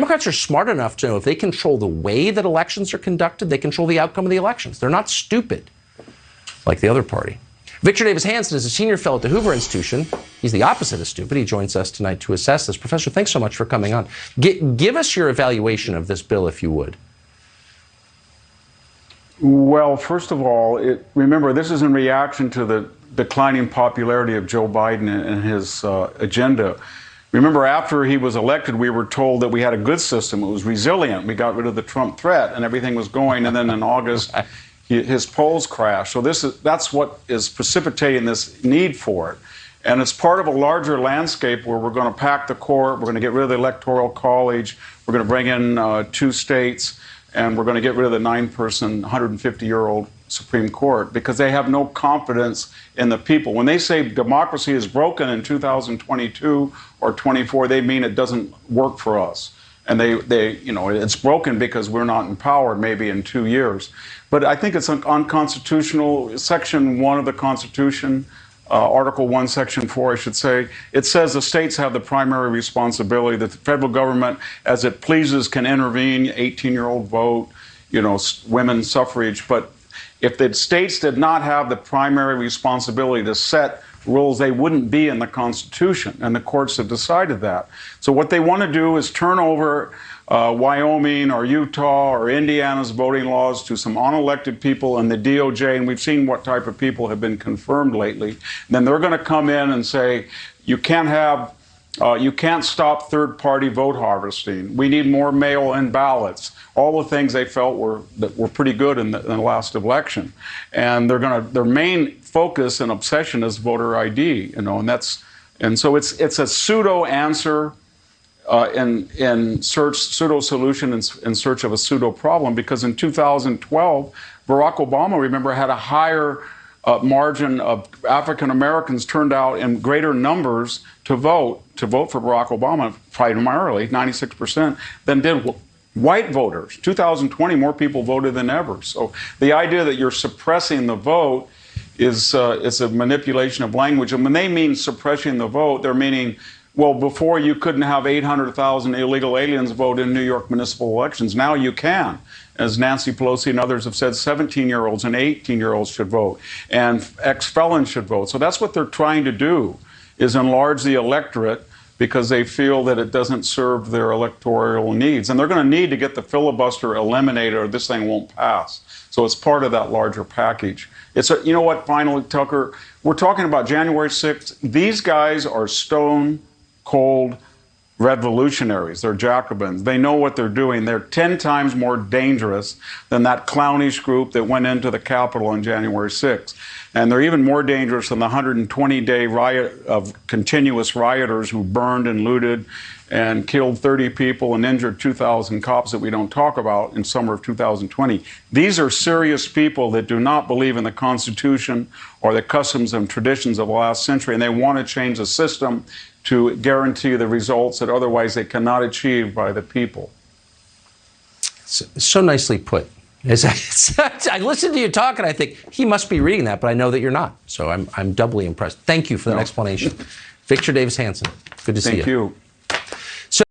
Democrats are smart enough to know if they control the way that elections are conducted, they control the outcome of the elections. They're not stupid like the other party. Victor Davis Hanson is a senior fellow at the Hoover Institution. He's the opposite of stupid. He joins us tonight to assess this. Professor, thanks so much for coming on. Give us your evaluation of this bill, if you would. Well, first of all, remember, this is in reaction to the declining popularity of Joe Biden and his agenda. Remember, after he was elected, we were told that we had a good system. It was resilient. We got rid of the Trump threat, and everything was going. And then in August, his polls crashed. So that's what is precipitating this need for it. And it's part of a larger landscape where we're going to pack the court, we're going to get rid of the Electoral College, we're going to bring in 2 states, and we're going to get rid of the 9-person, 150-year-old Supreme Court because they have no confidence in the people. When they say democracy is broken in 2022 or 24, they mean it doesn't work for us. And it's broken because we're not in power maybe in 2 years. But I think it's unconstitutional. Section 1 of the Constitution, Article 1, Section 4, I should say, it says the states have the primary responsibility, that the federal government, as it pleases, can intervene, 18-year-old vote, women's suffrage. But if the states did not have the primary responsibility to set rules, they wouldn't be in the Constitution, and the courts have decided that. So what they want to do is turn over Wyoming or Utah or Indiana's voting laws to some unelected people in the DOJ, and we've seen what type of people have been confirmed lately. And then they're going to come in and say, you can't stop third-party vote harvesting. We need more mail-in ballots. All the things they felt were pretty good in the last election, and their main focus and obsession is voter ID. And so it's a pseudo answer. Pseudo solution in search of a pseudo problem, because in 2012, Barack Obama, remember, had a higher margin of African Americans turned out in greater numbers to vote for Barack Obama, primarily 96%, than did white voters. 2020, more people voted than ever. So the idea that you're suppressing the vote is a manipulation of language. And when they mean suppressing the vote, they're meaning, well, before you couldn't have 800,000 illegal aliens vote in New York municipal elections. Now you can. As Nancy Pelosi and others have said, 17-year-olds and 18-year-olds should vote, and ex-felons should vote. So that's what they're trying to do, is enlarge the electorate because they feel that it doesn't serve their electoral needs. And they're going to need to get the filibuster eliminated or this thing won't pass. So it's part of that larger package. You know what, finally, Tucker, we're talking about January 6th. These guys are stone cold revolutionaries. They're Jacobins. They know what they're doing. They're 10 times more dangerous than that clownish group that went into the Capitol on January 6th. And they're even more dangerous than the 120-day riot of continuous rioters who burned and looted and killed 30 people and injured 2,000 cops that we don't talk about in summer of 2020. These are serious people that do not believe in the Constitution or the customs and traditions of the last century, and they want to change the system to guarantee the results that otherwise they cannot achieve by the people. So nicely put. I listen to you talk and I think he must be reading that, but I know that you're not. So I'm doubly impressed. Thank you for that explanation. Victor Davis Hanson, good to see you. Thank you.